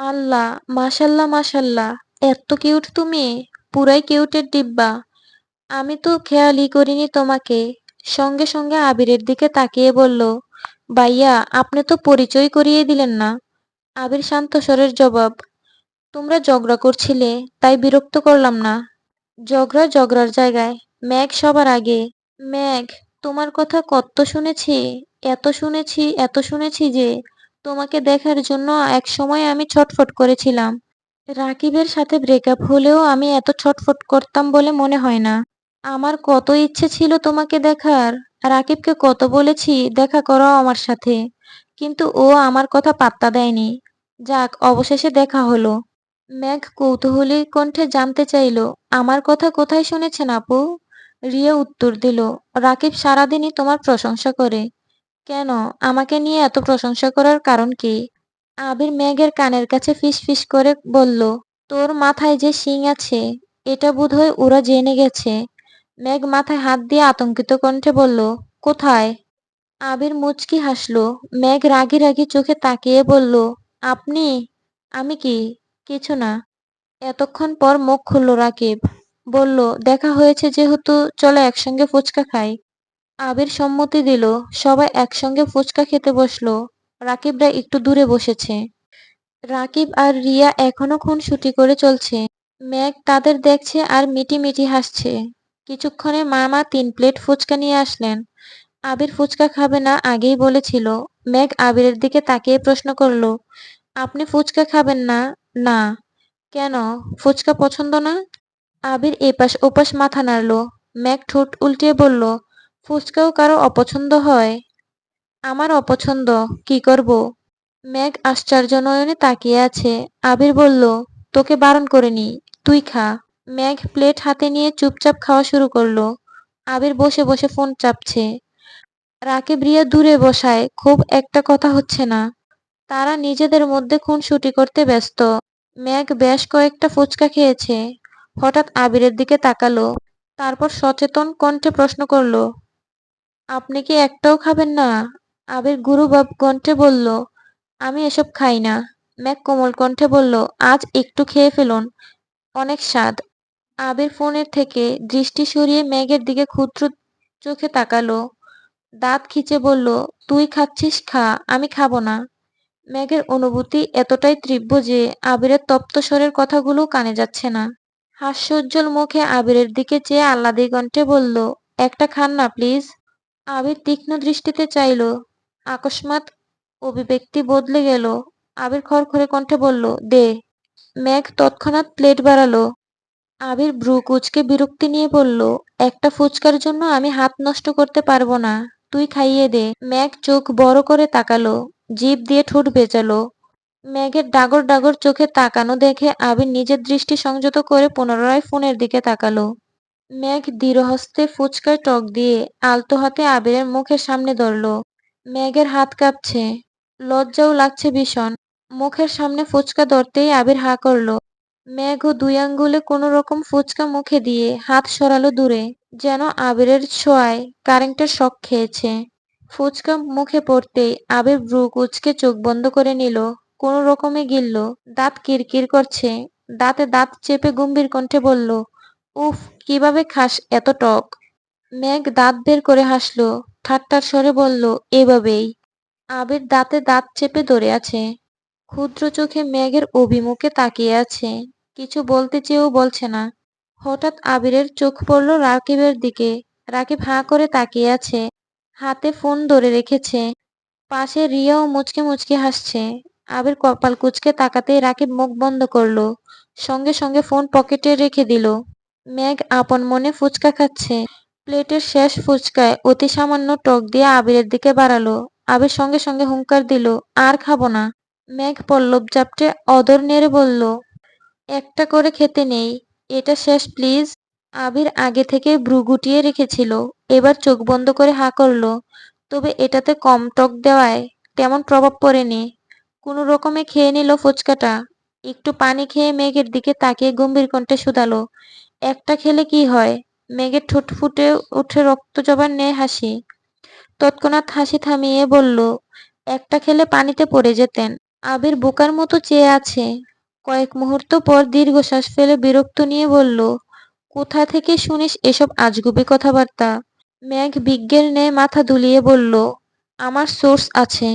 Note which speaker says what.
Speaker 1: আল্লাহ! মাশাআল্লাহ, মাশাআল্লাহ! এত্ত কিউট তুমি! পুরাই কিউটের ডিব্বা। আমি তো খেয়ালই করিনি তোমাকে। সঙ্গে সঙ্গে আবিরের দিকে তাকিয়ে বলল, ভাইয়া আপনি তো পরিচয় করিয়ে দিলেন না। আবির শান্ত স্বরের জবাব, তোমরা ঝগড়া করছিলে, তাই বিরক্ত করলাম না। ঝগড়া ঝগড়ার জায়গায়, মেঘ সবার আগে। মেঘ, তোমার কথা কত্ত শুনেছি, এত শুনেছি যে তোমাকে দেখার জন্য একসময় আমি ছটফট করেছিলাম। রাকিবের সাথে ব্রেকআপ হলেও আমি এত ছটফট করতাম বলে মনে হয় না। আমার কত ইচ্ছে ছিল তোমাকে দেখার। রাকিবকে কত বলেছি দেখা করো আমার সাথে। কিন্তু ও আমার কথা পাত্তা দেয়নি। যাক, অবশেষে দেখা হলো। মেঘ কৌতূহলী কণ্ঠে জানতে চাইল, আমার কথা কোথায় শুনেছেন আপু? রিয়া উত্তর দিল, রাকিব সারাদিনই তোমার প্রশংসা করে। কেন, আমাকে নিয়ে এত প্রশংসা করার কারণ কি? আবির মেঘের কানের কাছে ফিসফিস করে বলল, তোর মাথায় যে শিং আছে, এটা বোধহয় ওরা জেনে গেছে। মেঘ মাথায় হাত দিয়ে আতঙ্কিত কণ্ঠে বলল, কোথায়? আবির মুচকি হাসল। মেঘ রাগী রাগী চোখে তাকিয়ে বলল, আপনি? আমি কি? কিছু না। এতক্ষণ পর মুখ খুলল রাকিব। বলল, দেখা হয়েছে যেহেতু চলো একসঙ্গে ফুচকা খাই। আবির সম্মতি দিল। সবাই একসঙ্গে ফুচকা খেতে বসলো। রাকিবরা একটু দূরে বসেছে। রাকিব আর রিয়া এখনো খুনসুটি করে চলছে। মেঘ তাদের দেখছে আর মিটিমিটি হাসছে। কিছুক্ষণে মামা 3 প্লেট ফুচকা নিয়ে আসলেন। আবির ফুচকা খাবে না আগেই বলেছিল। মেঘ আবিরের দিকে তাকিয়ে প্রশ্ন করল, আপনি ফুচকা খাবেন না? না। কেন, ফুচকা পছন্দ না? আবির এপাশ ওপাশ মাথা নাড়ল। মেঘ ঠোঁট উল্টিয়ে বলল, ফুচকাও কারো অপছন্দ হয়? আমার অপছন্দ, কি করব? মেঘ আশ্চর্য নয়নে তাকিয়ে আছে। আবির বলল, তোকে বারণ করিনি, তুই খা। মেঘ প্লেট হাতে নিয়ে চুপচাপ খাওয়া শুরু করলো। আবির বসে বসে ফোন চাপছে। রাকিব রিয়া দূরে বসায়, খুব একটা কথা হচ্ছে না। তারা নিজেদের মধ্যে খুনসুটি করতে ব্যস্ত। মেঘ বেশ কয়েকটা ফুচকা খেয়েছে। হঠাৎ আবিরের দিকে তাকালো। তারপর সচেতন কণ্ঠে প্রশ্ন করলো, আপনি কি একটাও খাবেন না? আবির গুরুভাব কণ্ঠে বলল, আমি এসব খাই না। মেঘ কোমল কণ্ঠে বলল, আজ একটু খেয়ে ফেলুন, অনেক স্বাদ। আবির ফোনের থেকে দৃষ্টি সরিয়ে মেঘের দিকে ক্ষুদ্র চোখে তাকালো। দাঁত খিচে বলল, তুই খাচ্ছিস খা, আমি খাবো না। মেঘের অনুভূতি এতটাই তীব্র যে আবিরের তপ্ত স্বরের কথাগুলো কানে যাচ্ছে না। হাস্যোজ্জ্বল মুখে আবিরের দিকে চেয়ে আহ্লাদী কণ্ঠে বলল, একটা খান না প্লিজ। আবির তীক্ষ্ণ দৃষ্টিতে চাইল। আকস্মাৎ অভিব্যক্তি বদলে গেল। আবির খড়খড়ে কণ্ঠে বলল, দে। মেঘ তৎক্ষণাৎ প্লেট বাড়ালো। আবির ভ্রু কুঁচকে বিরক্তি নিয়ে বলল, একটা ফুচকার জন্য আমি হাত নষ্ট করতে পারবো না, তুই খাইয়ে দে। মেঘ চোখ বড় করে তাকালো, জিভ দিয়ে ঠোঁট ভেজালো। মেঘের ডাগর ডাগর চোখে তাকানো দেখে আবির নিজের দৃষ্টি সংযত করে পুনরায় ফোনের দিকে তাকালো। মেঘ দৃঢ়হস্তে ফুচকায় টক দিয়ে আলতো হাতে আবিরের মুখের সামনে ধরল। মেঘের হাত কাঁপছে, লজ্জাও লাগছে ভীষণ। মুখের সামনে ফুচকা ধরতেই আবির হাঁ করল। মেঘও 2 আঙ্গুলে কোনো রকম ফুচকা মুখে দিয়ে হাত সরালো দূরে, যেন আবিরের ছোঁয়ায় কারেন্টের শক খেয়েছে। ফুচকা মুখে পড়তেই আবির ভ্রু কুঁচকে চোখ বন্ধ করে নিল। কোনো রকমে গিলল। দাঁত কিরকির করছে। দাঁতে দাঁত চেপে গম্ভীর কণ্ঠে বলল, উফ, কিভাবে খাস এত টক? মেঘ দাঁত বের করে হাসল। ঠাট্টার স্বরে বলল, এভাবেই। আবির দাঁতে দাঁত চেপে ধরে আছে। ক্ষুদ্র চোখে মেঘের অভিমুখে তাকিয়ে আছে। কিছু বলতে চেয়েও বলছে না। হঠাৎ আবিরের চোখ পড়ল রাকিবের দিকে। রাকিব হাঁ করে তাকিয়ে আছে। হাতে ফোন ধরে রেখেছে। পাশে রিয়াও মুচকে মুচকে হাসছে। আবির কপাল কুঁচকে তাকাতেই রাকিব মুখ বন্ধ করলো। সঙ্গে সঙ্গে ফোন পকেটে রেখে দিল। মেঘ আপন মনে ফুচকা খাচ্ছে। প্লেটের শেষ ফুচকায় অতি সামান্য টক দিয়ে আবিরের দিকে বাড়ালো। আবির সঙ্গে সঙ্গে হুঙ্কার দিল, আর খাবো না। মেঘ পল্লব জাপটে অধর নেড়ে বলল, একটা করে খেতে নেই, এটা শেষ প্লিজ। আবির আগে থেকে ভ্রু গুটিয়ে রেখেছিল। এবার চোখ বন্ধ করে হাঁ করল। তবে এটাতে কম টক দেওয়ায় তেমন প্রভাব পড়েনি। কোনো রকমে খেয়ে নিল ফুচকাটা। একটু পানি খেয়ে মেঘের দিকে তাকিয়ে গম্ভীর কণ্ঠে শুধালো, একটা খেলে কি হয়? মেঘের ঠোঁট ফুটে উঠে রক্ত জবার ন্যায় হাসি। তৎক্ষণাৎ হাসি থামিয়ে বলল, একটা খেলে পানিতে পড়ে যেতেন। আবির বোকার মতো চেয়ে আছে। কয়েক মুহূর্ত পর দীর্ঘশ্বাস ফেলে বিরক্ত নিয়ে বলল, কোথা থেকে শুনিস এসব আজগুবি কথাবার্তা? মেঘ বিজ্ঞের ন্যায় মাথা দুলিয়ে বলল, আমার সোর্স আছে।